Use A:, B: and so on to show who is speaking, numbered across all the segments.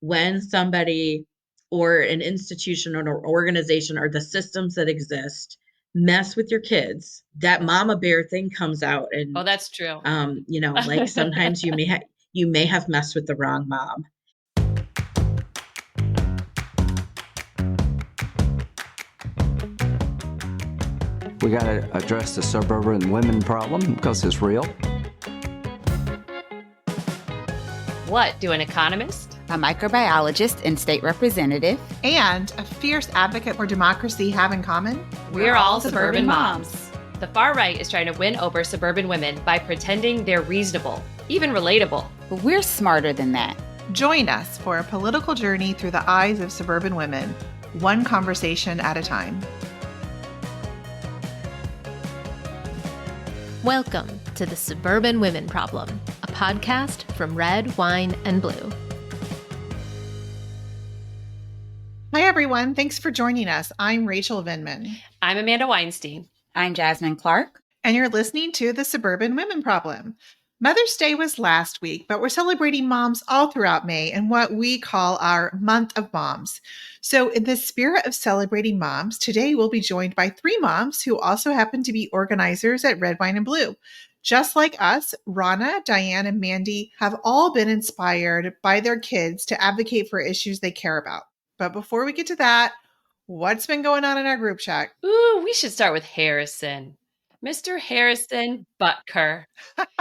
A: when somebody or an institution or an organization or the systems that exist mess with your kids, that mama bear thing comes out.
B: Oh,
A: And
B: that's true.
A: like sometimes you may have messed with the wrong mom.
C: We got to address the suburban women problem because it's real.
B: What do an economist,
D: a microbiologist and state representative,
E: and a fierce advocate for democracy have in common?
B: We're all suburban moms. The far right is trying to win over suburban women by pretending they're reasonable, even relatable.
D: But we're smarter than that.
E: Join us for a political journey through the eyes of suburban women, one conversation at a time.
F: Welcome to the Suburban Women Problem, a podcast from Red, Wine, and Blue.
E: Hi, everyone. Thanks for joining us. I'm Rachel Vindman.
B: I'm Amanda Weinstein.
D: I'm Jasmine Clark.
E: And you're listening to the Suburban Women Problem. Mother's Day was last week, but we're celebrating moms all throughout May in what we call our Month of Moms. So in the spirit of celebrating moms, today we'll be joined by three moms who also happen to be organizers at Red, Wine, and Blue. Just like us, Rana, Diane, and Mandy have all been inspired by their kids to advocate for issues they care about. But before we get to that, what's been going on in our group chat?
B: Ooh, we should start with Harrison. Mr. Harrison Butker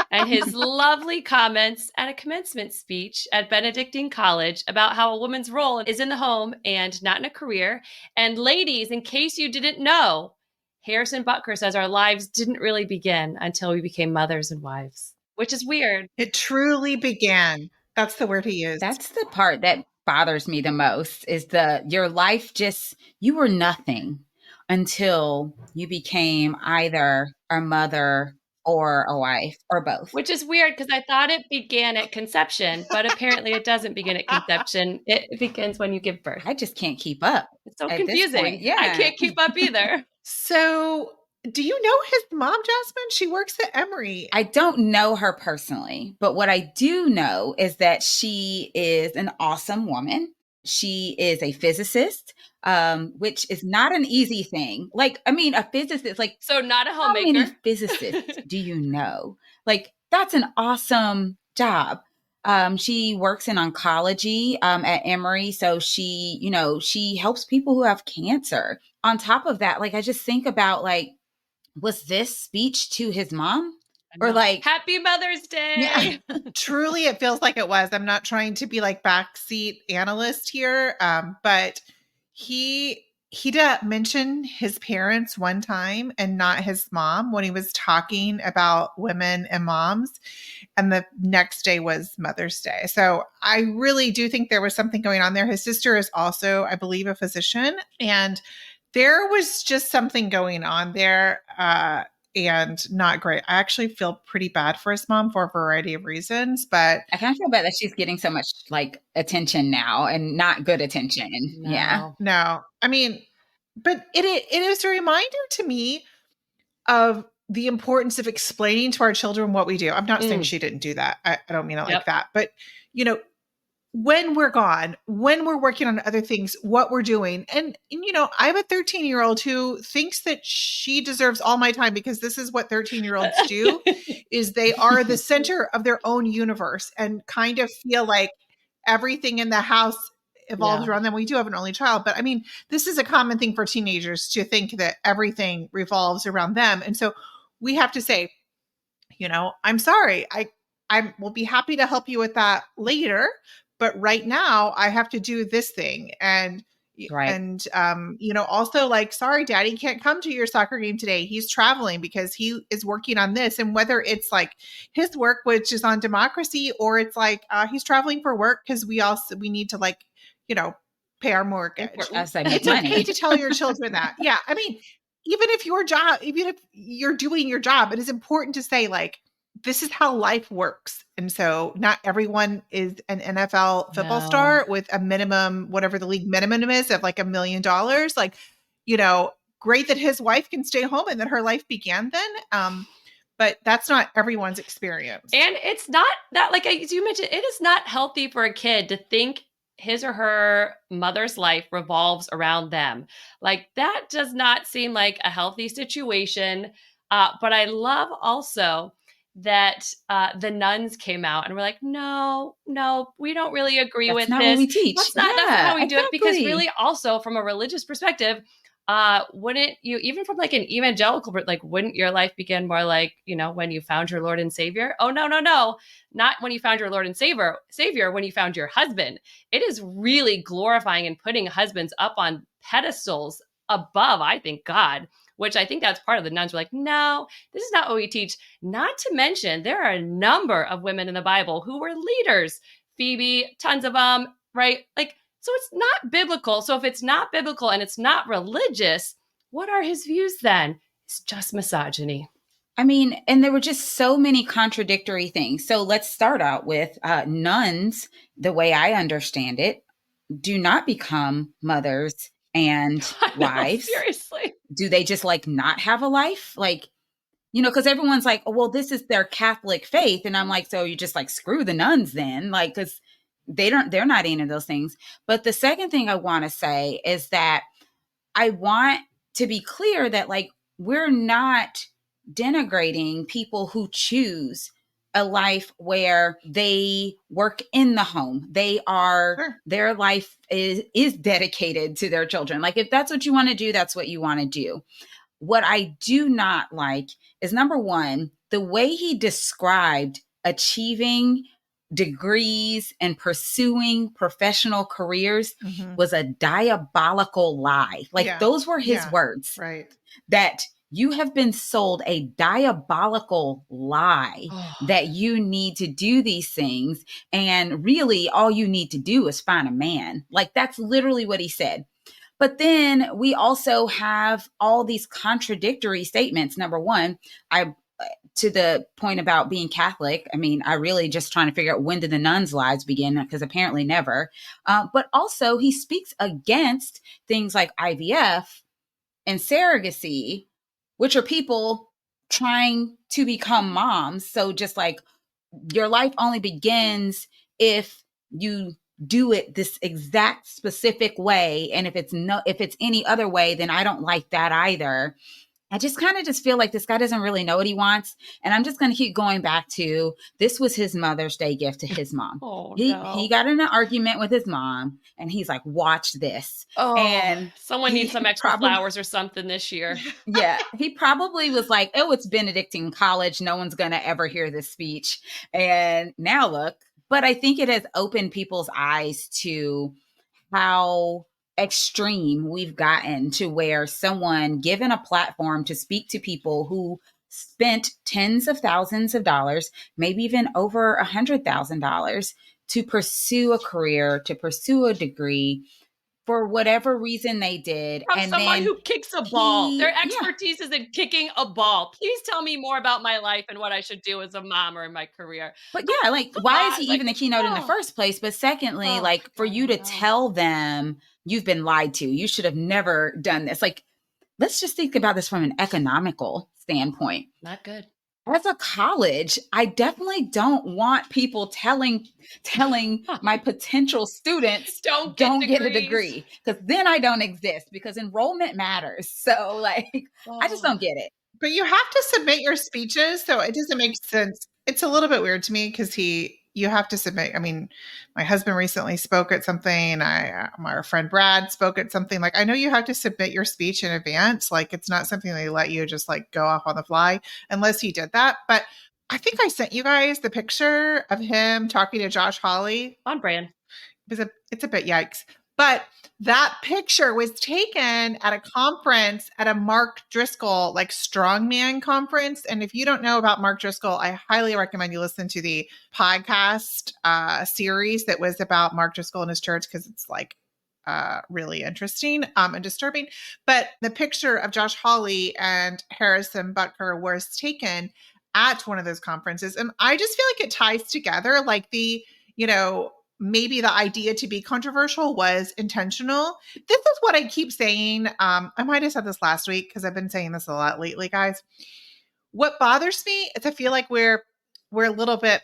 B: and his lovely comments at a commencement speech at Benedictine College about how a woman's role is in the home and not in a career. And ladies, in case you didn't know, Harrison Butker says our lives didn't really begin until we became mothers and wives, which is weird.
E: It truly began. That's the word he used.
D: That's the part that bothers me the most is your life you were nothing until you became either a mother or a wife or both.
B: Which is weird because I thought it began at conception, but apparently it doesn't begin at conception. It begins when you give birth.
D: I just can't keep up.
B: It's so confusing.
D: Yeah.
B: I can't keep up either.
E: So do you know his mom, Jasmine? She works at Emory.
D: I don't know her personally, but what I do know is that she is an awesome woman. She is a physicist, which is not an easy thing. A physicist,
B: so not a
D: how
B: homemaker.
D: many physicists do you know? That's an awesome job. She works in oncology at Emory. So she helps people who have cancer. On top of that, I just think about was this speech to his mom? Or
B: Happy Mother's Day.
E: Yeah. Truly, it feels like it was. I'm not trying to be backseat analyst here, but he did mention his parents one time and not his mom when he was talking about women and moms. And the next day was Mother's Day. So I really do think there was something going on there. His sister is also, I believe, a physician. And there was just something going on there. And not great. I actually feel pretty bad for his mom for a variety of reasons, but
D: I kind of feel bad that she's getting so much attention now and not good attention.
B: No.
D: Yeah.
E: No, I mean, but it is a reminder to me of the importance of explaining to our children what we do. I'm not saying she didn't do that. I don't mean it like that, but when we're gone, when we're working on other things, what we're doing. And I have a 13-year-old who thinks that she deserves all my time because this is what 13-year-olds do, is they are the center of their own universe and kind of feel like everything in the house evolves around them. We do have an only child, but I mean, this is a common thing for teenagers to think that everything revolves around them. And so we have to say, I'm sorry. I will be happy to help you with that later. But right now I have to do this thing. And,
D: right.
E: And, also sorry, daddy can't come to your soccer game today. He's traveling because he is working on this. And whether it's his work, which is on democracy, or it's he's traveling for work because we need to pay our mortgage. It's okay to tell your children that. Yeah. I mean, even if you're doing your job, it is important to say this is how life works. And so not everyone is an NFL football star with a minimum, whatever the league minimum is of $1 million. Great that his wife can stay home and that her life began then. But that's not everyone's experience.
B: And it's not that, as you mentioned, it is not healthy for a kid to think his or her mother's life revolves around them. Like, that does not seem like a healthy situation. But I love also that the nuns came out and were like, no, we don't really agree with
D: not
B: this.
D: what we teach.
B: That's not how we do it. Because
D: exactly.
B: really also from a religious perspective, wouldn't you, even from like an evangelical, like, wouldn't your life begin more like, when you found your Lord and Savior? Oh, no, not when you found your Lord and Savior, when you found your husband. It is really glorifying and putting husbands up on pedestals above, I think, God, which I think that's part of the nuns were like, no, this is not what we teach. Not to mention, there are a number of women in the Bible who were leaders. Phoebe, tons of them, right? Like, so it's not biblical. So if it's not biblical and it's not religious, what are his views then? It's just misogyny.
D: I mean, and there were just so many contradictory things. So let's start out with nuns, the way I understand it, do not become mothers and wives.
B: Seriously.
D: Do they just like not have a life? Like, because everyone's like, oh, well, this is their Catholic faith. And I'm like, so you just like screw the nuns then, like, because they're not any of those things. But the second thing I want to say is that I want to be clear that like, we're not denigrating people who choose a life where they work in the home. They are,
E: Sure.
D: Their life is dedicated to their children. Like, if that's what you want to do, that's what you want to do. What I do not like is, number one, the way he described achieving degrees and pursuing professional careers was a diabolical lie. Like, those were his words.
E: Right.
D: That you have been sold a diabolical lie that you need to do these things. And really all you need to do is find a man. Like, that's literally what he said. But then we also have all these contradictory statements. Number one, to the point about being Catholic, I mean, I really just trying to figure out, when did the nuns' lives begin? Because apparently never. But also he speaks against things like IVF and surrogacy, which are people trying to become moms. So just like, your life only begins if you do it this exact specific way. And if it's any other way, then I don't like that either. I just kind of just feel like this guy doesn't really know what he wants. And I'm just going to keep going back to, this was his Mother's Day gift to his mom. He got in an argument with his mom and he's like, watch this. And
B: someone needs some extra flowers or something this year.
D: Yeah. He probably was like, oh, it's Benedictine College. No one's going to ever hear this speech. And now look, but I think it has opened people's eyes to how extreme we've gotten, to where someone given a platform to speak to people who spent tens of thousands of dollars, maybe even over $100,000 to pursue a career, to pursue a degree, for whatever reason they did.
B: From
D: and
B: someone
D: then
B: who kicks a ball. Their expertise is in kicking a ball. Please tell me more about my life and what I should do as a mom or in my career.
D: But yeah, like, why is he even the keynote in the first place? But secondly, like, for you to tell them you've been lied to, you should have never done this. Like, let's just think about this from an economical standpoint.
B: Not good.
D: As a college, I definitely don't want people telling my potential students
B: don't
D: get a degree, because then I don't exist, because enrollment matters. So like, I just don't get it.
E: But you have to submit your speeches, so it doesn't make sense. It's a little bit weird to me because you have to submit. I mean, my husband recently spoke at something. My friend Brad spoke at something. Like, I know you have to submit your speech in advance. Like, it's not something they let you just like go off on the fly, unless he did that. But I think I sent you guys the picture of him talking to Josh Hawley.
B: On brand.
E: It's a bit yikes. But that picture was taken at a conference, at a Mark Driscoll, like, strongman conference. And if you don't know about Mark Driscoll, I highly recommend you listen to the podcast series that was about Mark Driscoll and his church, because it's like really interesting and disturbing. But the picture of Josh Hawley and Harrison Butker was taken at one of those conferences. And I just feel like it ties together, like, maybe the idea to be controversial was intentional. This is what I keep saying. I might have said this last week, because I've been saying this a lot lately, guys. What bothers me is I feel like we're a little bit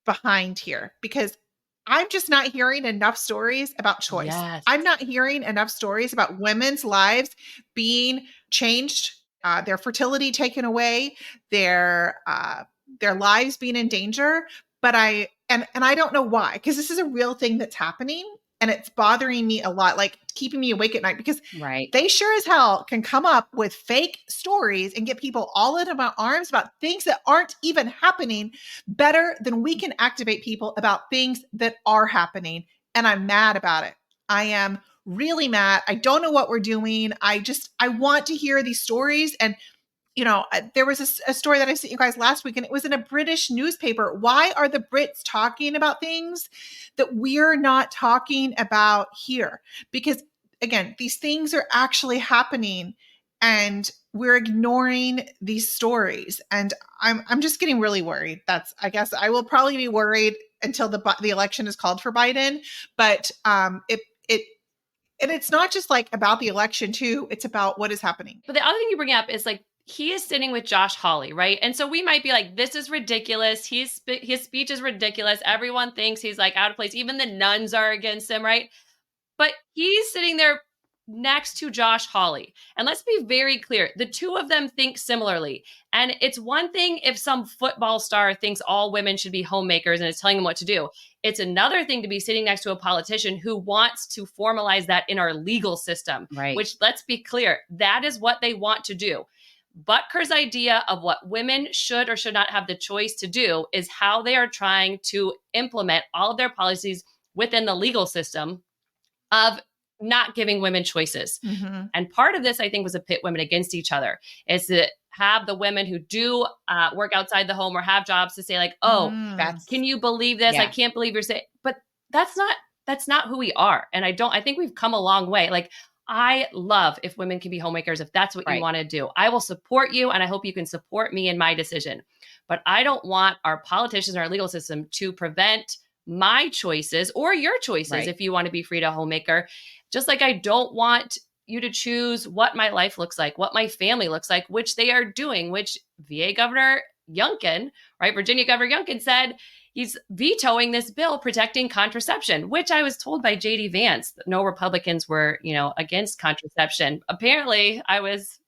E: behind here, because I'm just not hearing enough stories about choice.
B: Yes.
E: I'm not hearing enough stories about women's lives being changed, their fertility taken away, their lives being in danger. But I don't know why, because this is a real thing that's happening. And it's bothering me a lot, like keeping me awake at night, because they sure as hell can come up with fake stories and get people all in about arms about things that aren't even happening better than we can activate people about things that are happening. And I'm mad about it. I am really mad. I don't know what we're doing. I want to hear these stories. And there was a story that I sent you guys last week, and it was in a British newspaper. Why are the Brits talking about things that we're not talking about here? Because again, these things are actually happening and we're ignoring these stories. And I'm just getting really worried. I guess I will probably be worried until the election is called for Biden. But it's not just like about the election too. It's about what is happening.
B: But the other thing you bring up is like, he is sitting with Josh Hawley, right? And so we might be like, this is ridiculous. His speech is ridiculous. Everyone thinks he's like out of place. Even the nuns are against him, right? But he's sitting there next to Josh Hawley. And let's be very clear. The two of them think similarly. And it's one thing if some football star thinks all women should be homemakers and is telling them what to do. It's another thing to be sitting next to a politician who wants to formalize that in our legal system,
D: right? Which,
B: let's be clear, that is what they want to do. Butker's idea of what women should or should not have the choice to do is how they are trying to implement all of their policies within the legal system of not giving women choices. Mm-hmm. And part of this, I think, was to pit women against each other, is to have the women who do work outside the home or have jobs to say like, oh, can you believe this? Yeah. I can't believe you're saying, but that's not who we are. And I think we've come a long way. Like, I love if women can be homemakers, if that's what you want to do. I will support you, and I hope you can support me in my decision. But I don't want our politicians or our legal system to prevent my choices or your choices if you want to be free to homemaker. Just like I don't want you to choose what my life looks like, what my family looks like, which they are doing, which VA Governor Youngkin, right? Virginia Governor Youngkin said he's vetoing this bill protecting contraception, which I was told by JD Vance that no Republicans were, against contraception. Apparently, I was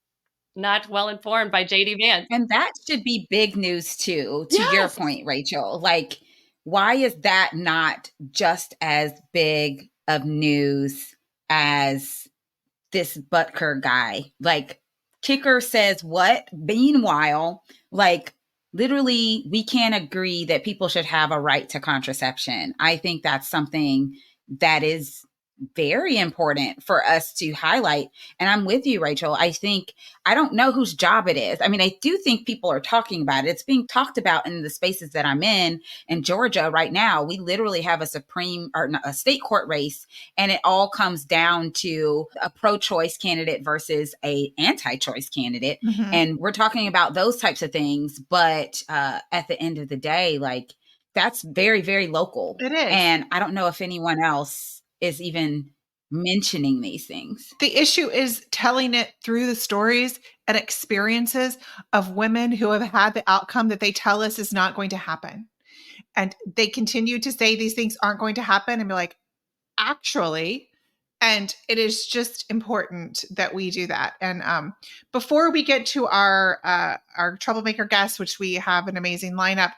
B: not well informed by JD Vance.
D: And that should be big news too, to your point, Rachel. Like, why is that not just as big of news as this Butker guy? Like, Kicker says what? Meanwhile, like, literally, we can't agree that people should have a right to contraception. I think that's something that is very important for us to highlight. And I'm with you, Rachel. I don't know whose job it is. I mean, I do think people are talking about it. It's being talked about in the spaces that I'm in Georgia right now. We literally have a state court race, and it all comes down to a pro-choice candidate versus a anti-choice candidate. Mm-hmm. And we're talking about those types of things. But at the end of the day, like, that's very, very local.
E: It is.
D: And I don't know if anyone else is even mentioning these things.
E: The issue is telling it through the stories and experiences of women who have had the outcome that they tell us is not going to happen. And they continue to say these things aren't going to happen and be like, actually, and it is just important that we do that. And before we get to our troublemaker guests, which we have an amazing lineup,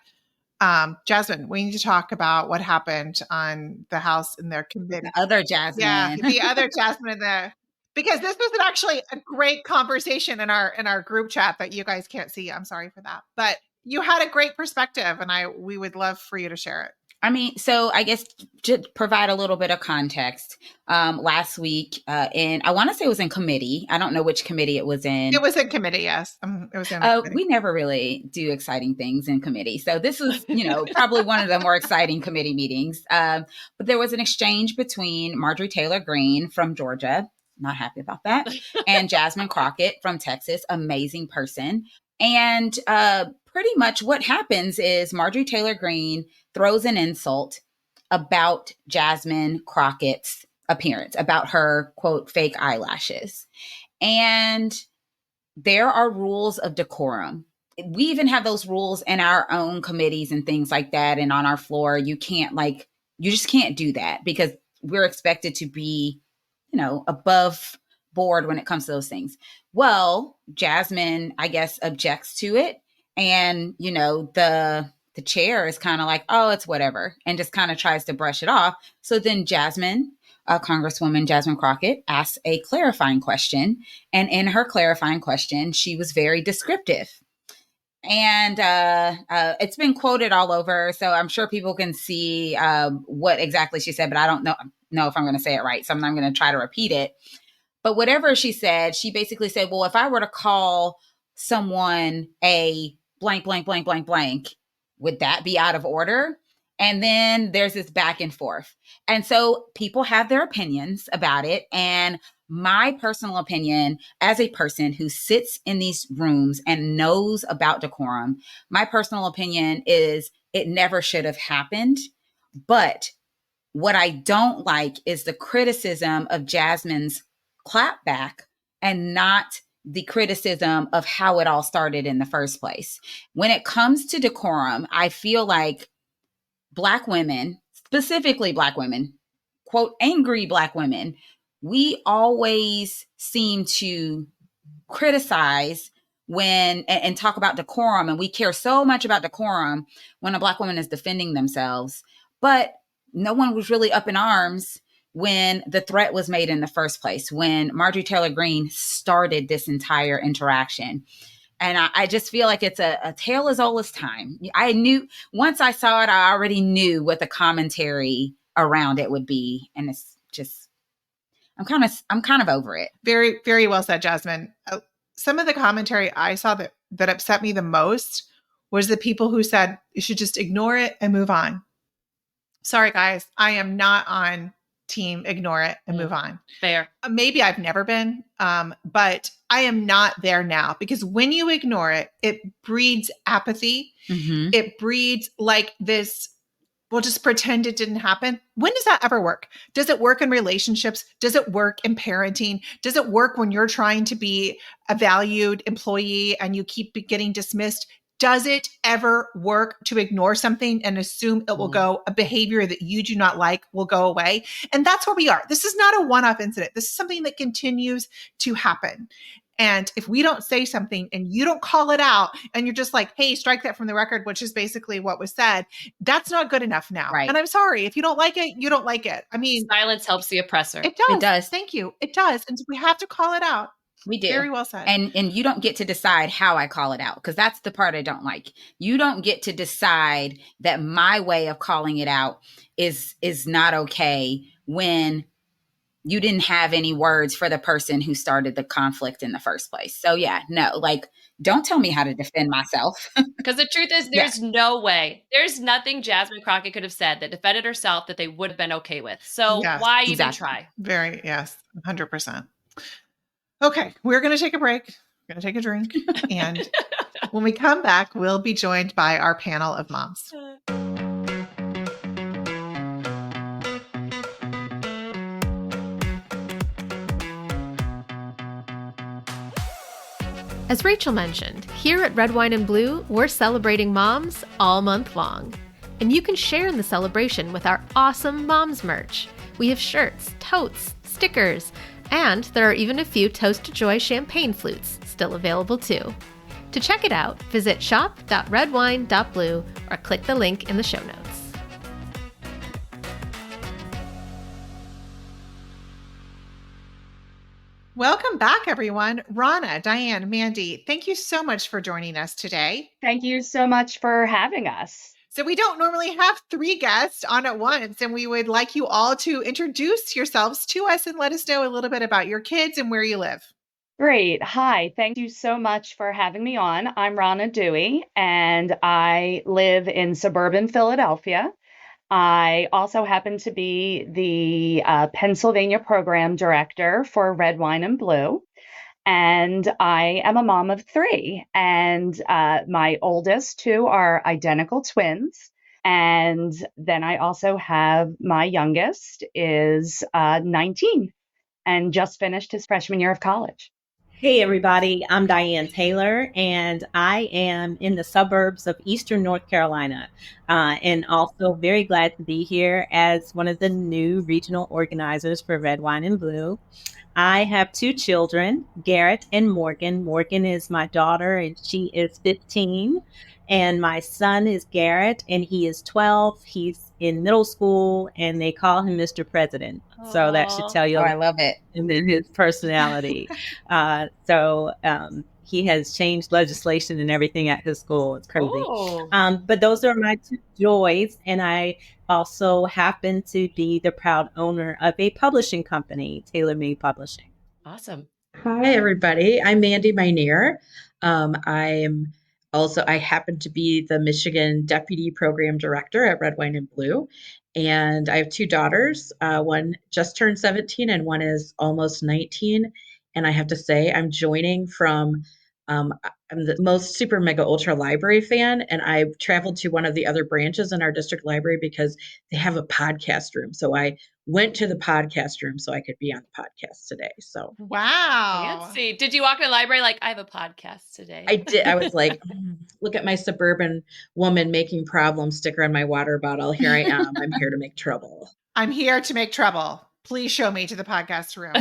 E: Jasmine, we need to talk about what happened on the House in their committee.
D: The other Jasmine.
E: Yeah, the other Jasmine there. Because this was actually a great conversation in our group chat that you guys can't see. I'm sorry for that. But you had a great perspective, and we would love for you to share it.
D: I mean, so I guess to provide a little bit of context, last week, I want to say it was in committee. I don't know which committee it was in.
E: It was in committee, yes. It was in committee.
D: We never really do exciting things in committee. So this was, probably one of the more exciting committee meetings. But there was an exchange between Marjorie Taylor Greene from Georgia, not happy about that, and Jasmine Crockett from Texas, amazing person. And pretty much what happens is Marjorie Taylor Greene throws an insult about Jasmine Crockett's appearance, about her, quote, fake eyelashes. And there are rules of decorum. We even have those rules in our own committees and things like that. And on our floor, you can't You just can't do that because we're expected to be, above board when it comes to those things. Well, Jasmine, I guess, objects to it. And, the chair is kind of like, oh, it's whatever, and just kind of tries to brush it off. So then Congresswoman Jasmine Crockett asks a clarifying question. And in her clarifying question, she was very descriptive. And it's been quoted all over. So I'm sure people can see what exactly she said, but I don't know if I'm going to say it right. So I'm not going to try to repeat it. But whatever she said, she basically said, well, if I were to call someone a blank, blank, blank, blank, blank, would that be out of order? And then there's this back and forth. And so people have their opinions about it. And my personal opinion as a person who sits in these rooms and knows about decorum, my personal opinion is it never should have happened. But what I don't like is the criticism of Jasmine's clapback and not the criticism of how it all started in the first place. When it comes to decorum, I feel like Black women, specifically Black women, quote, angry Black women, we always seem to criticize and talk about decorum, and we care so much about decorum when a Black woman is defending themselves. But no one was really up in arms when the threat was made in the first place, when Marjorie Taylor Greene started this entire interaction. And I just feel like it's a tale as old as time. I knew, once I saw it, I already knew what the commentary around it would be. And it's just, I'm kind of over it.
E: Very, very well said, Jasmine. Some of the commentary I saw that upset me the most was the people who said you should just ignore it and move on. Sorry, guys, I am not on team ignore it and move on.
B: Fair.
E: Maybe I've never been, but I am not there now, because when you ignore it, it breeds apathy. Mm-hmm. It breeds like this, we'll just pretend it didn't happen. When does that ever work? Does it work in relationships? Does it work in parenting? Does it work when you're trying to be a valued employee and you keep getting dismissed? Does it ever work to ignore something and assume it will go, a behavior that you do not like will go away? And that's where we are. This is not a one-off incident. This is something that continues to happen. And if we don't say something and you don't call it out and you're just like, hey, strike that from the record, which is basically what was said, that's not good enough now.
D: Right.
E: And I'm sorry, if you don't like it, you don't like it. I mean,
B: silence helps the oppressor.
E: It does.
D: It does.
E: Thank you. It does. And so we have to call it out.
D: We do.
E: Very well said.
D: And you don't get to decide how I call it out, because that's the part I don't like. You don't get to decide that my way of calling it out is not okay when you didn't have any words for the person who started the conflict in the first place. So yeah, no, like, don't tell me how to defend myself.
B: Because the truth is, there's no way. There's nothing Jasmine Crockett could have said that defended herself that they would have been okay with. So why even try?
E: Yes, 100%. Okay, we're going to take a break. We're going to take a drink. And when we come back, we'll be joined by our panel of moms.
F: As Rachel mentioned, here at Red Wine and Blue, we're celebrating moms all month long. And you can share in the celebration with our awesome moms merch. We have shirts, totes, stickers, and there are even a few Toast to Joy champagne flutes still available too. To check it out, visit shop.redwine.blue or click the link in the show notes.
E: Welcome back, everyone. Rana, Diane, Mandy, thank you so much for joining us today.
G: Thank you so much for having us.
E: So we don't normally have 3 guests on at once, and we would like you all to introduce yourselves to us and let us know a little bit about your kids and where you live.
G: Great. Hi. Thank you so much for having me on. I'm Rana Dewey, and I live in suburban Philadelphia. I also happen to be the Pennsylvania program director for Red Wine and Blue. And I am a mom of 3, and my oldest 2 are identical twins. And then I also have my youngest is 19 and just finished his freshman year of college.
H: Hey, everybody. I'm Diane Taylor, and I am in the suburbs of Eastern North Carolina, and also very glad to be here as one of the new regional organizers for Red, Wine, and Blue. I have two children, Garrett and Morgan. Morgan is my daughter, and she is 15. And my son is Garrett, and he is 12. He's in middle school, and they call him Mr. President. So that should tell you.
D: Oh, I love it.
H: And then his personality. He has changed legislation and everything at his school. It's crazy. But those are my two joys. And I also happen to be the proud owner of a publishing company, Taylor Made Publishing.
B: Awesome.
A: Hi, everybody. I'm Mandy Minear. I happen to be the Michigan Deputy Program Director at Red, Wine, and Blue. And I have two daughters. One just turned 17 and one is almost 19. And I have to say, I'm joining from, I'm the most super mega ultra library fan. And I traveled to one of the other branches in our district library because they have a podcast room. So I went to the podcast room so I could be on the podcast today. So
E: wow.
B: Fancy. Did you walk in the library like, I have a podcast today?
A: I did. I was like, look at my suburban woman making problems sticker on my water bottle. Here I am. I'm here to make trouble.
E: I'm here to make trouble. Please show me to the podcast room.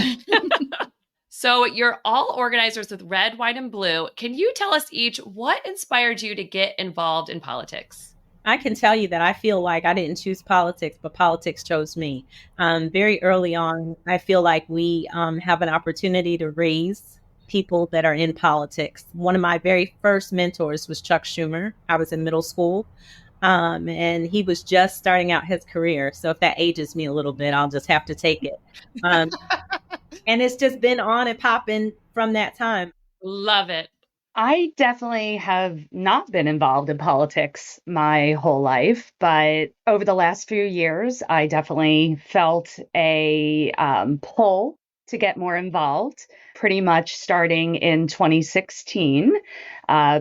B: So you're all organizers with Red, White, and Blue. Can you tell us each what inspired you to get involved in politics?
H: I can tell you that I feel like I didn't choose politics, but politics chose me. Very early on, I feel like we have an opportunity to raise people that are in politics. One of my very first mentors was Chuck Schumer. I was in middle school, and he was just starting out his career. So if that ages me a little bit, I'll just have to take it. And it's just been on and popping from that time.
B: Love it.
G: I definitely have not been involved in politics my whole life, but over the last few years, I definitely felt a pull to get more involved, pretty much starting in 2016,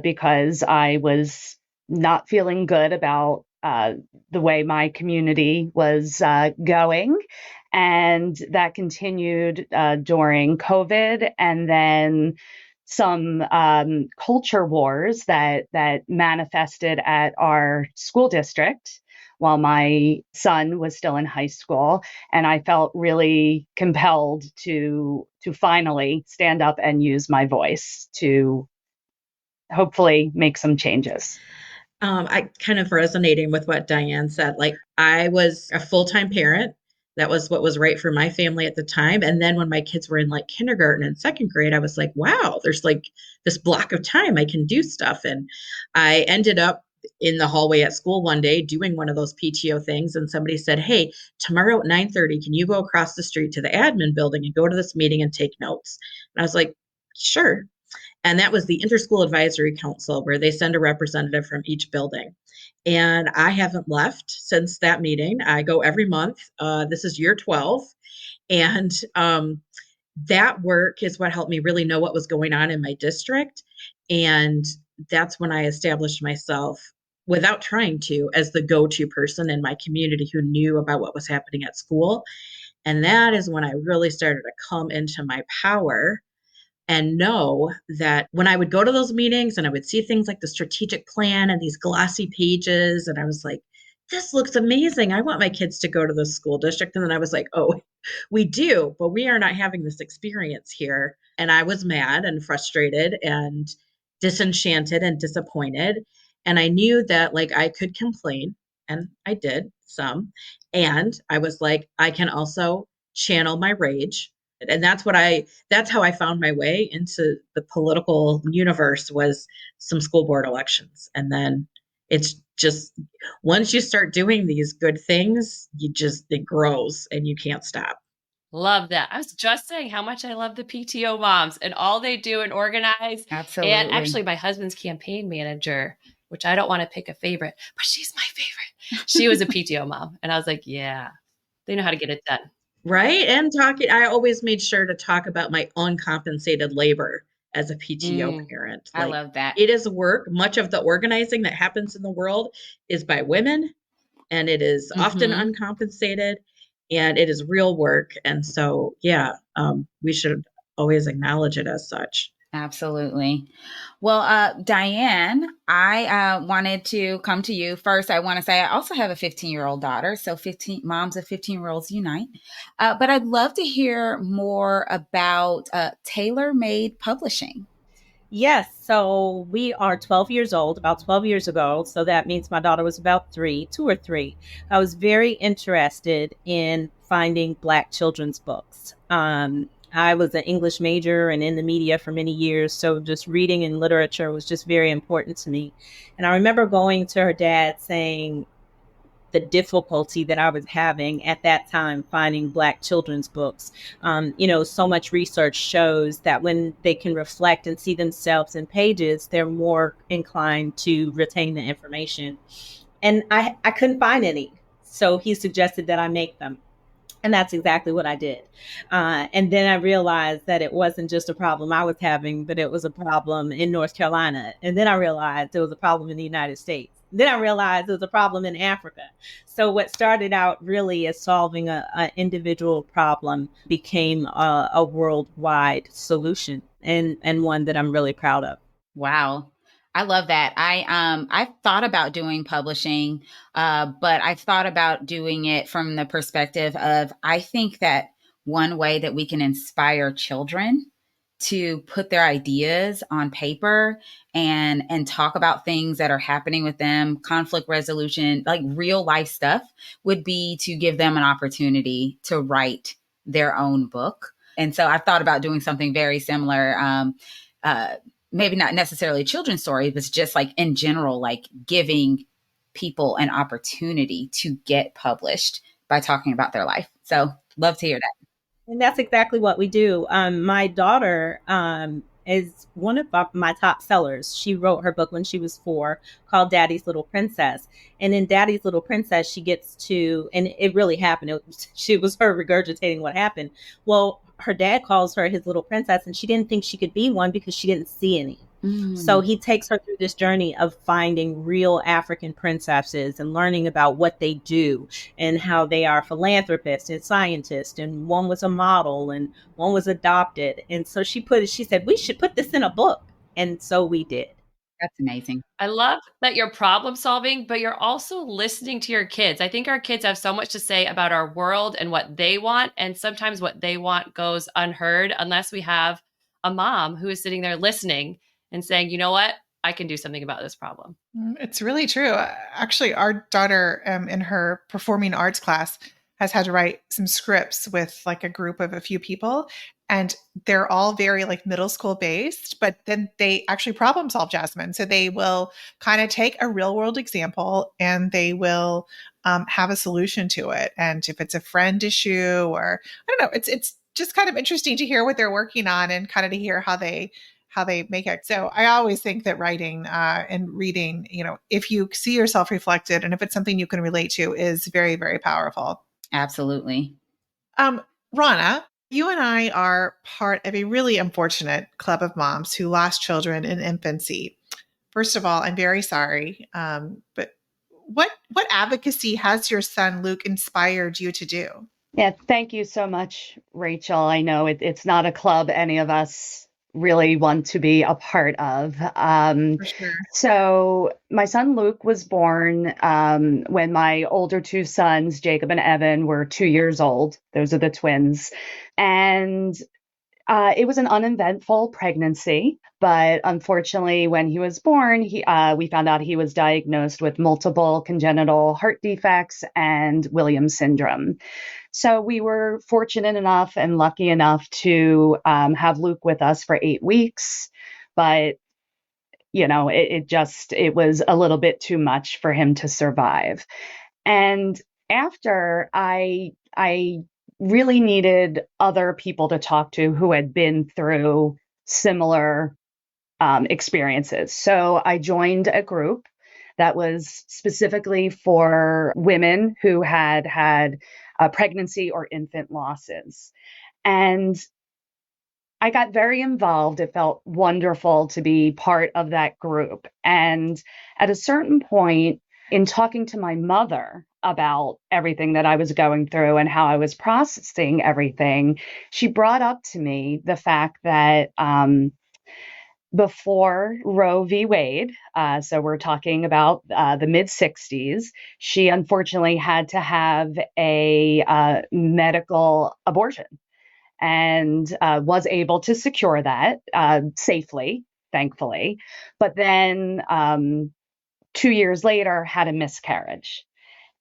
G: because I was not feeling good about the way my community was going. And that continued during COVID, and then some culture wars that manifested at our school district while my son was still in high school. And I felt really compelled to finally stand up and use my voice to hopefully make some changes.
A: I kind of resonating with what Diane said. Like, I was a full-time parent. That was what was right for my family at the time. And then when my kids were in like kindergarten and second grade, I was like, wow, there's like this block of time I can do stuff. And I ended up in the hallway at school one day doing one of those PTO things. And somebody said, hey, tomorrow at 9:30, can you go across the street to the admin building and go to this meeting and take notes? And I was like, sure. And that was the Interschool Advisory Council, where they send a representative from each building. And I haven't left since that meeting. I go every month. This is year 12. And that work is what helped me really know what was going on in my district. And that's when I established myself, without trying to, as the go-to person in my community who knew about what was happening at school. And that is when I really started to come into my power and know that when I would go to those meetings and I would see things like the strategic plan and these glossy pages, and I was like, this looks amazing. I want my kids to go to the school district. And then I was like, oh, we do, but we are not having this experience here. And I was mad and frustrated and disenchanted and disappointed. And I knew that like I could complain, and I did some. And I was like, I can also channel my rage. And that's how I found my way into the political universe, was some school board elections. And then it's just, once you start doing these good things, it grows and you can't stop.
B: Love that. I was just saying how much I love the PTO moms and all they do and organize.
D: Absolutely.
B: And actually my husband's campaign manager, which I don't want to pick a favorite, but she's my favorite. She was a PTO mom. And I was like, yeah, they know how to get it done.
A: Right. And I always made sure to talk about my uncompensated labor as a PTO parent.
D: I love that.
A: It is work. Much of the organizing that happens in the world is by women, and it is often uncompensated, and it is real work. And so, yeah, we should always acknowledge it as such.
D: Absolutely. Well, Diane, I wanted to come to you first. I want to say I also have a 15-year-old daughter. So 15 moms of 15-year-olds unite. But I'd love to hear more about Tailor Made Publishing.
H: Yes. So we are 12 years old, about 12 years ago. So that means my daughter was about 2 or 3. I was very interested in finding Black children's books. I was an English major and in the media for many years. So just reading and literature was just very important to me. And I remember going to her dad saying the difficulty that I was having at that time finding Black children's books. So much research shows that when they can reflect and see themselves in pages, they're more inclined to retain the information. And I couldn't find any. So he suggested that I make them. And that's exactly what I did. And then I realized that it wasn't just a problem I was having, but it was a problem in North Carolina. And then I realized it was a problem in the United States. Then I realized it was a problem in Africa. So what started out really as solving an individual problem became a worldwide solution, and one that I'm really proud of.
D: Wow. I love that. I've thought about doing publishing, but I've thought about doing it from the perspective of, I think that one way that we can inspire children to put their ideas on paper and talk about things that are happening with them, conflict resolution, like real life stuff, would be to give them an opportunity to write their own book. And so I've thought about doing something very similar. Maybe not necessarily a children's story, but just like in general, like giving people an opportunity to get published by talking about their life. So love to hear that.
H: And that's exactly what we do. My daughter is one of my top sellers. She wrote her book when she was 4 called Daddy's Little Princess. And in Daddy's Little Princess, she gets to, and it really happened. She was her regurgitating what happened. Well, her dad calls her his little princess, and she didn't think she could be one because she didn't see any. So he takes her through this journey of finding real African princesses and learning about what they do and how they are philanthropists and scientists. And one was a model and one was adopted. And so she said, we should put this in a book. And so we did.
D: That's amazing.
B: I love that you're problem solving, but you're also listening to your kids. I think our kids have so much to say about our world and what they want. And sometimes what they want goes unheard unless we have a mom who is sitting there listening and saying, you know what, I can do something about this problem.
E: It's really true. Actually, our daughter in her performing arts class has had to write some scripts with like a group of a few people. And they're all very like middle school based, but then they actually problem solve, Jasmine. So they will kind of take a real world example and they will have a solution to it. And if it's a friend issue or I don't know, it's just kind of interesting to hear what they're working on and kind of to hear how they make it. So I always think that writing and reading, if you see yourself reflected and if it's something you can relate to is very, very powerful.
D: Absolutely.
E: Rana, you and I are part of a really unfortunate club of moms who lost children in infancy. First of all, I'm very sorry. But what advocacy has your son, Luke, inspired you to do?
G: Yeah, thank you so much, Rachel. I know it's not a club any of us really want to be a part of.
E: For sure.
G: So my son Luke was born when my older 2 sons, Jacob and Evan, were 2 years old. Those are the twins. And it was an uneventful pregnancy. But unfortunately, when he was born, we found out he was diagnosed with multiple congenital heart defects and Williams syndrome. So we were fortunate enough and lucky enough to have Luke with us for 8 weeks. But, it was a little bit too much for him to survive. And after I really needed other people to talk to who had been through similar experiences. So I joined a group that was specifically for women who had pregnancy or infant losses. And I got very involved. It felt wonderful to be part of that group. And at a certain point, in talking to my mother about everything that I was going through and how I was processing everything, she brought up to me the fact that before Roe v. Wade, so we're talking about the mid 60s, she unfortunately had to have a medical abortion and was able to secure that safely, thankfully. But then 2 years later, had a miscarriage.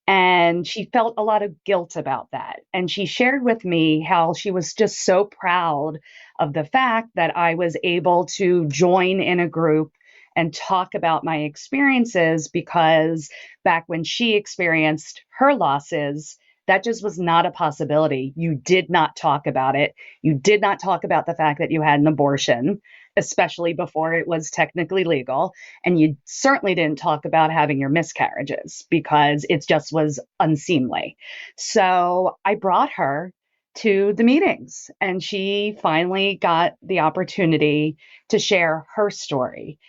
G: And she felt a lot of guilt about that. And she shared with me how she was just so proud of the fact that I was able to join in a group and talk about my experiences, because back when she experienced her losses, that just was not a possibility. You did not talk about it. You did not talk about the fact that you had an abortion, especially before it was technically legal. And you certainly didn't talk about having your miscarriages because it just was unseemly. So I brought her to the meetings, and she finally got the opportunity to share her story,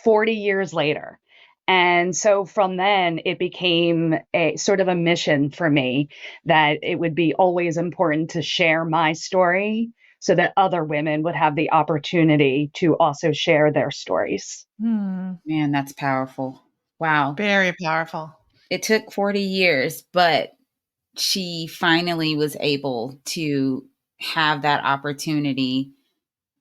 G: 40 years later. And so from then it became a sort of a mission for me that it would be always important to share my story so that other women would have the opportunity to also share their stories.
D: Man, that's powerful. Wow.
E: Very powerful.
D: It took 40 years, but she finally was able to have that opportunity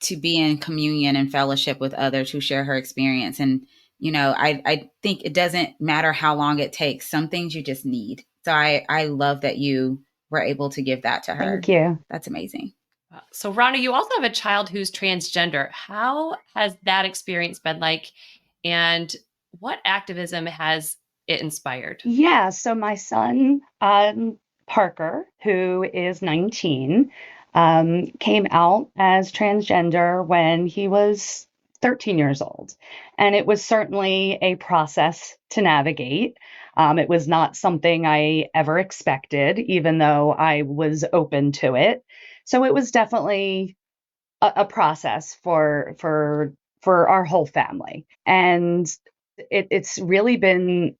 D: to be in communion and fellowship with others who share her experience. And I think it doesn't matter how long it takes. Some things you just need. So I love that you were able to give that to her.
G: Thank you.
D: That's amazing.
B: So Rana, you also have a child who's transgender. How has that experience been like? And what activism has it inspired?
G: Yeah, so my son, Parker, who is 19, came out as transgender when he was 13 years old. And it was certainly a process to navigate. It was not something I ever expected, even though I was open to it. So it was definitely a process for our whole family. And it's really been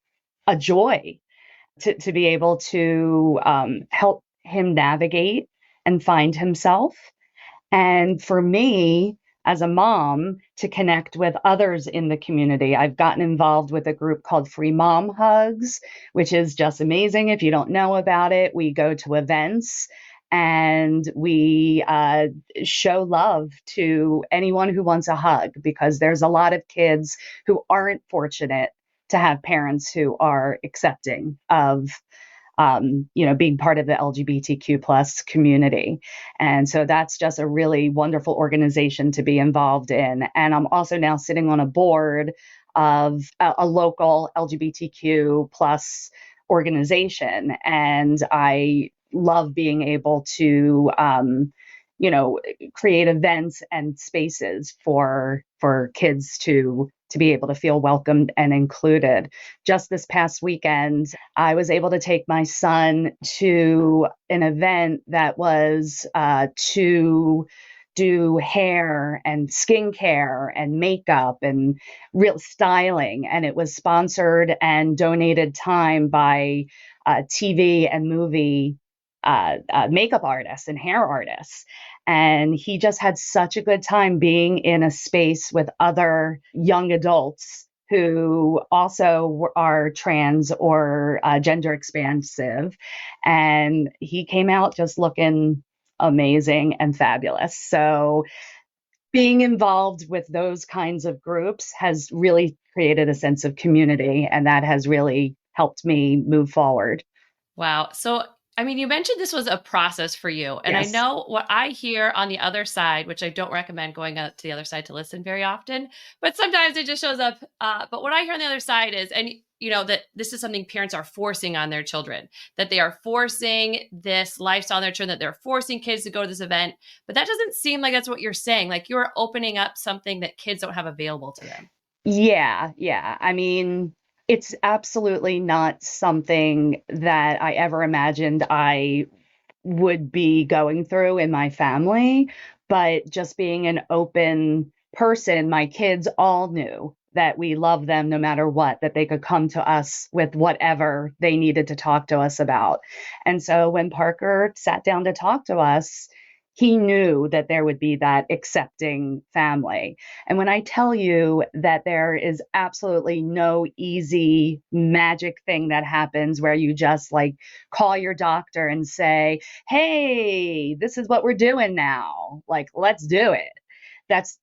G: a joy to be able to help him navigate and find himself. And for me, as a mom, to connect with others in the community. I've gotten involved with a group called Free Mom Hugs, which is just amazing. If you don't know about it, we go to events and we show love to anyone who wants a hug, because there's a lot of kids who aren't fortunate to have parents who are accepting of being part of the LGBTQ plus community. And so that's just a really wonderful organization to be involved in. And I'm also now sitting on a board of a local LGBTQ plus organization. And I love being able to, create events and spaces for kids to be able to feel welcomed and included. Just this past weekend, I was able to take my son to an event that was to do hair and skincare and makeup and real styling. And it was sponsored and donated time by TV and movie makeup artists and hair artists. And he just had such a good time being in a space with other young adults who also are trans or gender expansive. And he came out just looking amazing and fabulous. So being involved with those kinds of groups has really created a sense of community, and that has really helped me move forward.
B: Wow. So you mentioned this was a process for you. And
G: Yes.
B: I know what I hear on the other side, which I don't recommend going out to the other side to listen very often, but sometimes it just shows up. But what I hear on the other side is, that this is something parents are forcing on their children, that they are forcing this lifestyle on their children, that they're forcing kids to go to this event. But that doesn't seem like that's what you're saying. Like you're opening up something that kids don't have available to them.
G: Yeah. It's absolutely not something that I ever imagined I would be going through in my family, but just being an open person, my kids all knew that we love them no matter what, that they could come to us with whatever they needed to talk to us about. And so when Parker sat down to talk to us, he knew that there would be that accepting family. And when I tell you that there is absolutely no easy magic thing that happens where you just like call your doctor and say, hey, this is what we're doing now. Like, let's do it.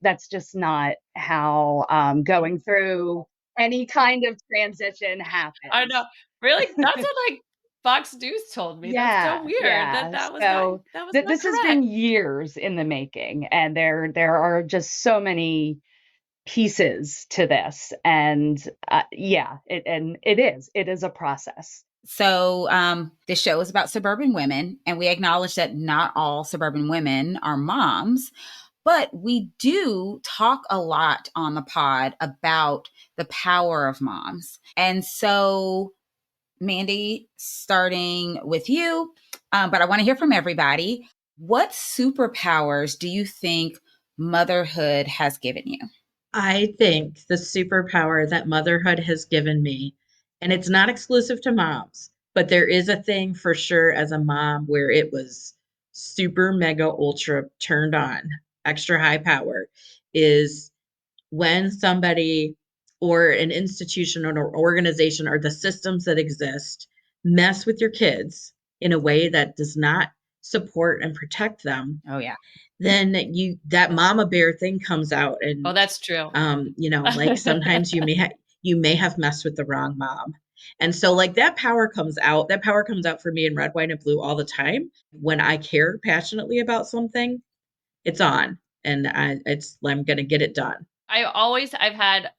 G: That's just not how going through any kind of transition happens.
B: I know. Really? That's what like Fox News told me.
G: Yeah,
B: That's so weird.
G: yeah.
B: That was
G: So
B: not, that was not
G: this has
B: correct.
G: been years in the making, and there are just so many pieces to this, and it is a process.
D: So this show is about suburban women, and we acknowledge that not all suburban women are moms, but we do talk a lot on the pod about the power of moms. And so, Mandy, starting with you, but I want to hear from everybody. What superpowers do you think motherhood has given you?
A: I think the superpower that motherhood has given me, and it's not exclusive to moms, but there is a thing for sure as a mom where it was super mega ultra turned on, extra high power, is when somebody or an institution or an organization or the systems that exist mess with your kids in a way that does not support and protect them.
D: Oh, yeah.
A: Then that mama bear thing comes out, and
B: Oh, that's true.
A: like sometimes you may have messed with the wrong mom. And so like that power comes out for me in Red, White, and Blue all the time. When I care passionately about something, it's on, and I'm going to get it done.
B: I've had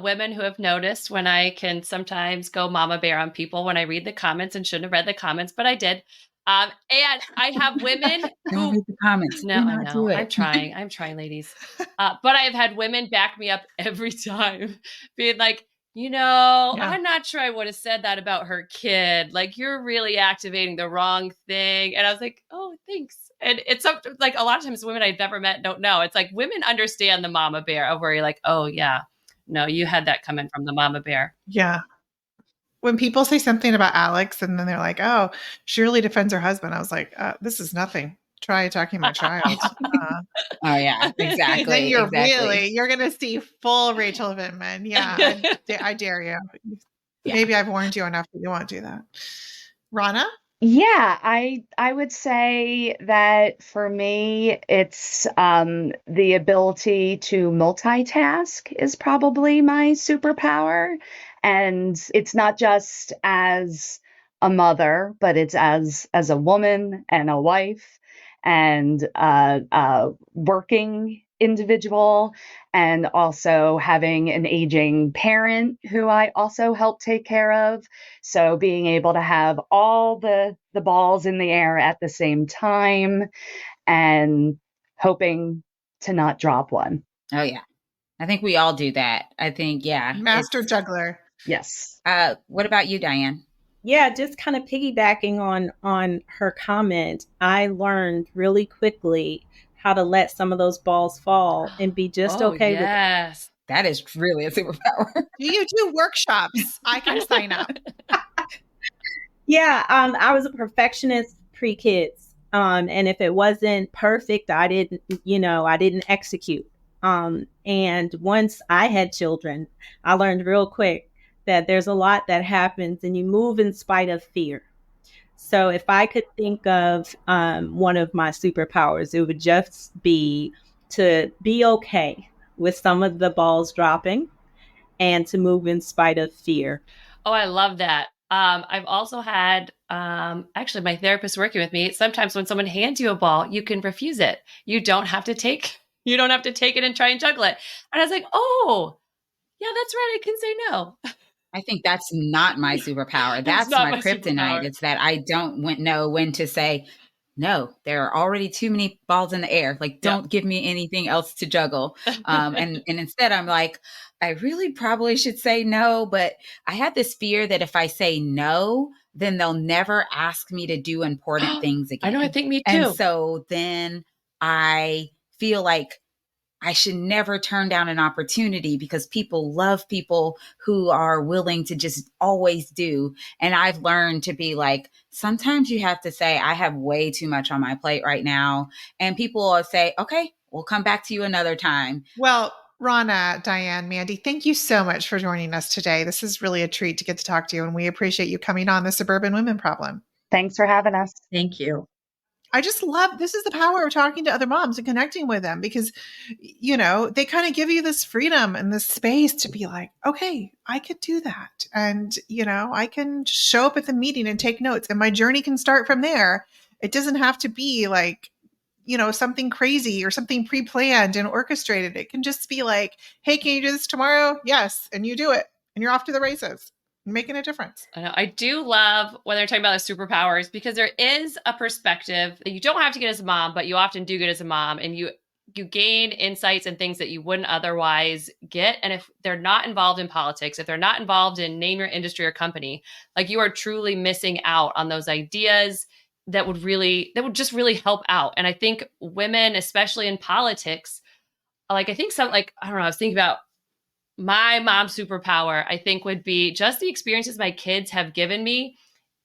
B: women who have noticed when I can sometimes go mama bear on people when I read the comments, and shouldn't have read the comments, but I did. And I have women
D: Don't read the comments.
B: No,
D: Do
B: I
D: not
B: know.
D: do it.
B: I'm trying, ladies. But I have had women back me up every time, being like, I'm not sure I would have said that about her kid. Like, you're really activating the wrong thing. And I was like, oh, thanks. And it's like a lot of times women I've never met don't know. It's like women understand the mama bear of where you're like, oh, yeah, no, you had that coming from the mama bear.
E: Yeah. When people say something about Alex and then they're like, oh, she really defends her husband, I was like, this is nothing. Try attacking my child.
D: Oh, yeah, exactly.
E: Then you're going to see full Rachel Vindman. Yeah, I dare you. Yeah. Maybe I've warned you enough that you won't do that. Rana?
G: Yeah, I would say that for me, it's the ability to multitask is probably my superpower. And it's not just as a mother, but it's as a woman and a wife and a working individual, and also having an aging parent who I also help take care of. So being able to have all the balls in the air at the same time and hoping to not drop one.
D: Oh, yeah. I think we all do that. I think, yeah.
E: Master juggler.
G: Yes.
D: What about you, Diane?
H: Yeah, just kind of piggybacking on her comment, I learned really quickly how to let some of those balls fall and be just okay with it.
D: That is really a superpower.
E: Do you do workshops? I can sign up.
H: Yeah, I was a perfectionist pre-kids. And if it wasn't perfect, I didn't execute. And once I had children, I learned real quick that there's a lot that happens and you move in spite of fear. So if I could think of one of my superpowers, it would just be to be okay with some of the balls dropping and to move in spite of fear.
B: Oh, I love that. I've also had, actually my therapist working with me. Sometimes when someone hands you a ball, you can refuse it. You don't have to take it and try and juggle it. And I was like, oh, yeah, that's right. I can say no.
D: I think that's not my superpower. That's my kryptonite. Superpower. It's that I don't know when to say, no, there are already too many balls in the air. Like, don't give me anything else to juggle. And instead I'm like, I really probably should say no. But I had this fear that if I say no, then they'll never ask me to do important things again.
B: I know, I think me too.
D: And so then I feel like I should never turn down an opportunity because people love people who are willing to just always do. And I've learned to be like, sometimes you have to say, I have way too much on my plate right now. And people will say, okay, we'll come back to you another time.
E: Well, Rana, Diane, Mandy, thank you so much for joining us today. This is really a treat to get to talk to you, and we appreciate you coming on the Suburban Women Problem.
G: Thanks for having us.
A: Thank you.
E: I just love, this is the power of talking to other moms and connecting with them, because, you know, they kind of give you this freedom and this space to be like, okay, I could do that. And, you know, I can show up at the meeting and take notes, and my journey can start from there. It doesn't have to be like, you know, something crazy or something pre-planned and orchestrated. It can just be like, hey, can you do this tomorrow? Yes. And you do it, and you're off to the races, making a difference.
B: I know. I do love when they're talking about the superpowers, because there is a perspective that you don't have to get as a mom, but you often do get as a mom, and you gain insights and things that you wouldn't otherwise get. And if they're not involved in politics, if they're not involved in name your industry or company, like, you are truly missing out on those ideas that would just really help out. And I think women, especially in politics, like, I think I don't know, I was thinking about my mom's superpower, I think, would be just the experiences my kids have given me,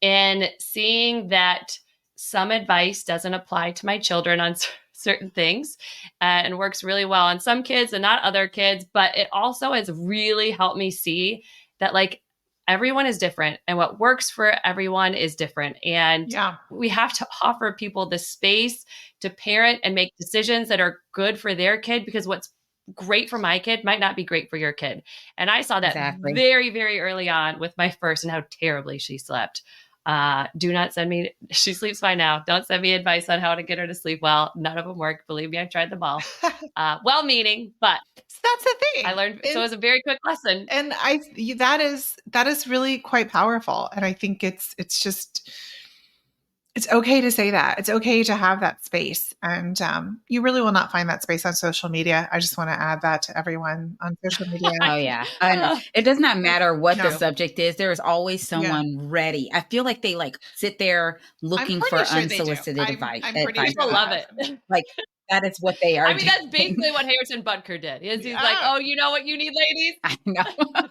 B: and seeing that some advice doesn't apply to my children on certain things, and works really well on some kids and not other kids. But it also has really helped me see that, like, everyone is different, and what works for everyone is different. And we have to offer people the space to parent and make decisions that are good for their kid, because what's great for my kid might not be great for your kid. And I saw that very, very early on with my first, and how terribly she slept. Do not send me, she sleeps fine now. Don't send me advice on how to get her to sleep well. None of them work. Believe me, I've tried them all. Well-meaning, but
E: that's the thing.
B: I learned. So it was a very quick lesson.
E: And that is really quite powerful. And I think it's okay to say that. It's okay to have that space. And you really will not find that space on social media. I just want to add that to everyone on social media.
D: Oh, yeah. And it does not matter what the subject is. There is always someone ready. I feel like they sit there looking for unsolicited advice.
E: I'm pretty
B: sure people love it.
D: Like, that is what they are.
B: I mean, that's basically what Harrison Butker did. He's like, oh, you know what you need, ladies?
D: I know.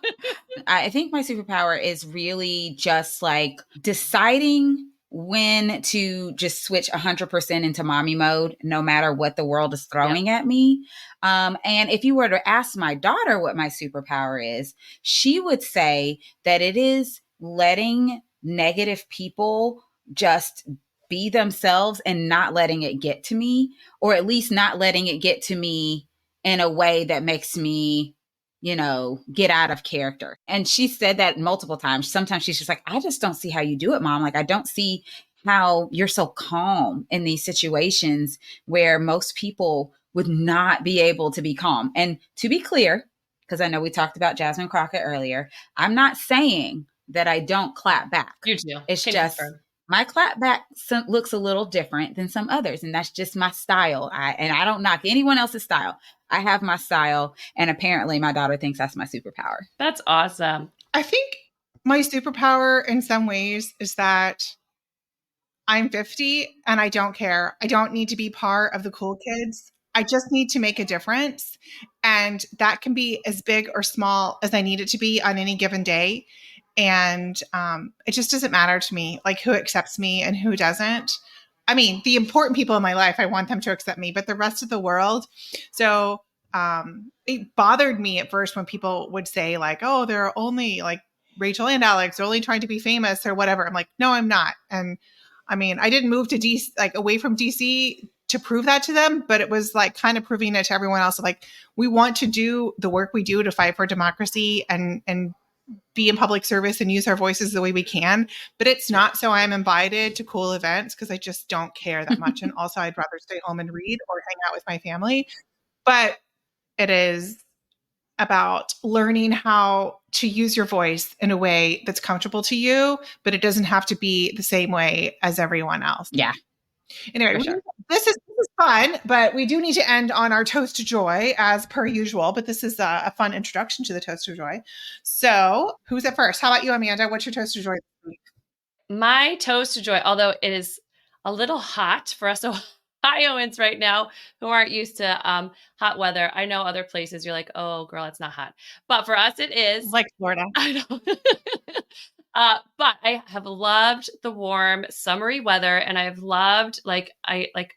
D: I think my superpower is really just like deciding when to just switch 100% into mommy mode, no matter what the world is throwing at me. And if you were to ask my daughter what my superpower is, she would say that it is letting negative people just be themselves and not letting it get to me, or at least not letting it get to me in a way that makes me, get out of character. And she said that multiple times. Sometimes she's just like, I just don't see how you do it, Mom. Like, I don't see how you're so calm in these situations where most people would not be able to be calm. And to be clear, because I know we talked about Jasmine Crockett earlier, I'm not saying that I don't clap back.
B: You do.
D: It's just my clap back looks a little different than some others. And that's just my style. I don't knock anyone else's style. I have my style. And apparently my daughter thinks that's my superpower.
B: That's awesome.
E: I think my superpower in some ways is that I'm 50 and I don't care. I don't need to be part of the cool kids. I just need to make a difference. And that can be as big or small as I need it to be on any given day. And it just doesn't matter to me, like, who accepts me and who doesn't. I mean, the important people in my life, I want them to accept me, but the rest of the world. So it bothered me at first when people would say, like, oh, they're only like Rachel and Alex, they're only trying to be famous or whatever. I'm like, no, I'm not. And I mean, I didn't move to DC, like away from DC to prove that to them, but it was like kind of proving it to everyone else. Like, we want to do the work we do to fight for democracy and be in public service and use our voices the way we can. But it's not so I'm invited to cool events, because I just don't care that much. And also, I'd rather stay home and read or hang out with my family. But it is about learning how to use your voice in a way that's comfortable to you, but it doesn't have to be the same way as everyone else.
D: Yeah.
E: Anyway, this is fun, but we do need to end on our toast to joy as per usual. But this is a fun introduction to the toast to joy. So who's at first? How about you, Amanda? What's your toast to joy this week?
B: My toast to joy, although it is a little hot for us Iowans right now who aren't used to hot weather. I know other places you're like, oh, girl, it's not hot. But for us, it is.
E: Like Florida.
B: I know. But I have loved the warm, summery weather, and I've loved like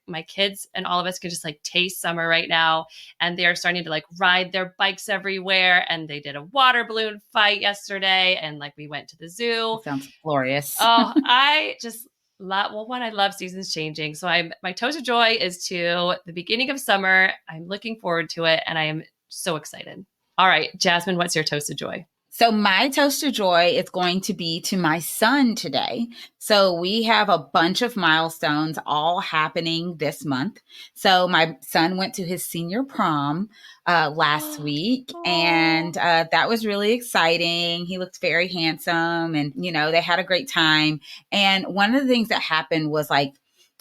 B: my kids and all of us can just like taste summer right now, and they are starting to like ride their bikes everywhere. And they did a water balloon fight yesterday, and like we went to the zoo.
D: That sounds glorious.
B: Oh, I just love. Well, one, I love seasons changing, so my toast of joy is to the beginning of summer. I'm looking forward to it, and I am so excited. All right, Jasmine, what's your toast of joy?
D: So my toast of joy is going to be to my son today. So we have a bunch of milestones all happening this month. So my son went to his senior prom last week, and that was really exciting. He looked very handsome, and, you know, they had a great time. And one of the things that happened was like,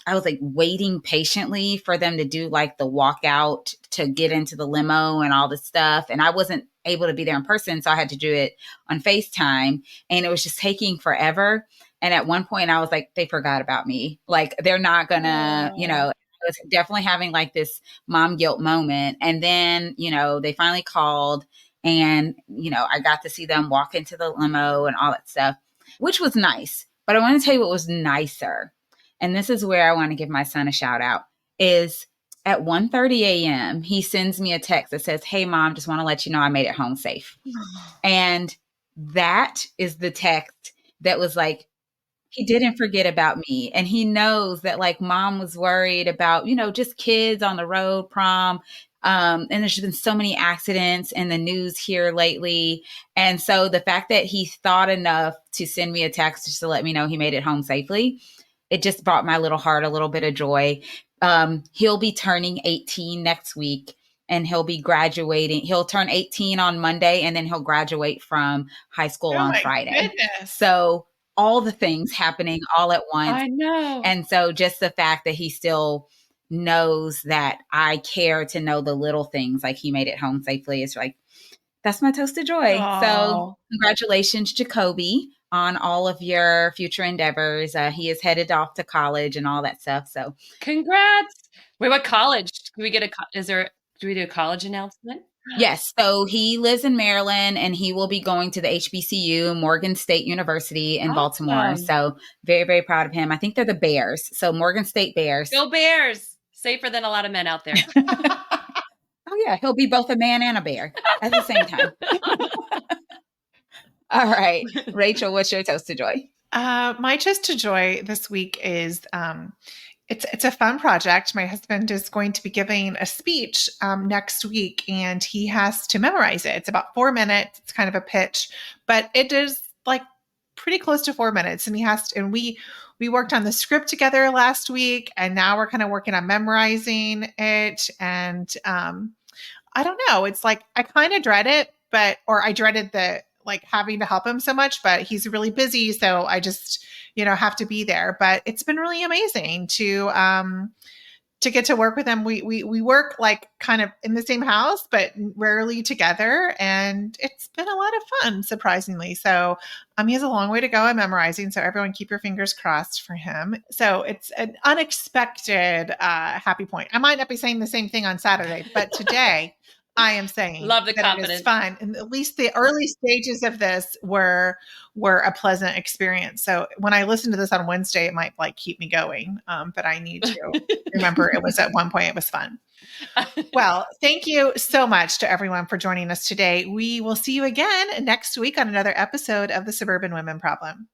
D: I was like waiting patiently for them to do like the walkout to get into the limo and all this stuff. And I wasn't able to be there in person, so I had to do it on FaceTime, and it was just taking forever. And at one point I was like, they forgot about me. Like, they're not gonna, you know, I was definitely having like this mom guilt moment. And then, you know, they finally called, and, you know, I got to see them walk into the limo and all that stuff, which was nice. But I want to tell you what was nicer. And this is where I want to give my son a shout out, is at 1:30 a.m., he sends me a text that says, hey, Mom, just want to let you know I made it home safe. And that is the text that was like, he didn't forget about me. And he knows that like Mom was worried about, you know, just kids on the road, prom. And there's been so many accidents in the news here lately. And so the fact that he thought enough to send me a text just to let me know he made it home safely, it just brought my little heart a little bit of joy. He'll be turning 18 next week, and he'll be graduating. He'll turn 18 on Monday, and then he'll graduate from high school on Friday.
E: Goodness.
D: So all the things happening all at once.
B: I know.
D: And so just the fact that he still knows that I care to know the little things, like he made it home safely, is like, that's my toast of joy.
B: Aww.
D: So congratulations, Jacoby, on all of your future endeavors. He is headed off to college and all that stuff. So
B: congrats. Wait, what college? Do we do a college announcement?
D: Yes. So he lives in Maryland, and he will be going to the HBCU, Morgan State University in Baltimore. So very, very proud of him. I think they're the Bears. So Morgan State Bears.
B: Go Bears. Safer than a lot of men out there.
D: Oh yeah. He'll be both a man and a bear at the same time. All right. Rachel, what's your toast of joy?
E: My toast of joy this week is, it's a fun project. My husband is going to be giving a speech next week, and he has to memorize it. It's about 4 minutes. It's kind of a pitch, but it is like pretty close to 4 minutes. And we worked on the script together last week, and now we're kind of working on memorizing it. And I don't know. It's like, I kind of dread it, or I dreaded like having to help him so much, but he's really busy. So I just, have to be there. But it's been really amazing to get to work with him. We work like kind of in the same house, but rarely together. And it's been a lot of fun, surprisingly. So he has a long way to go in memorizing. So everyone keep your fingers crossed for him. So it's an unexpected happy point. I might not be saying the same thing on Saturday, but today I am saying
B: love the confidence.
E: It's fun. And at least the early stages of this were a pleasant experience. So when I listen to this on Wednesday, it might like keep me going. But I need to remember it was at one point, it was fun. Well, thank you so much to everyone for joining us today. We will see you again next week on another episode of the Suburban Women Problem.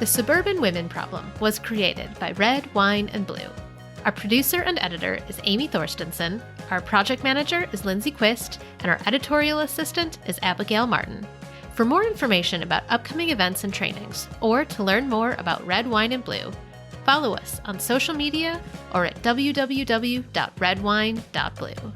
F: The Suburban Women Problem was created by Red, Wine, and Blue. Our producer and editor is Amy Thorstensen, our project manager is Lindsay Quist, and our editorial assistant is Abigail Martin. For more information about upcoming events and trainings, or to learn more about Red, Wine, and Blue, follow us on social media or at www.redwine.blue.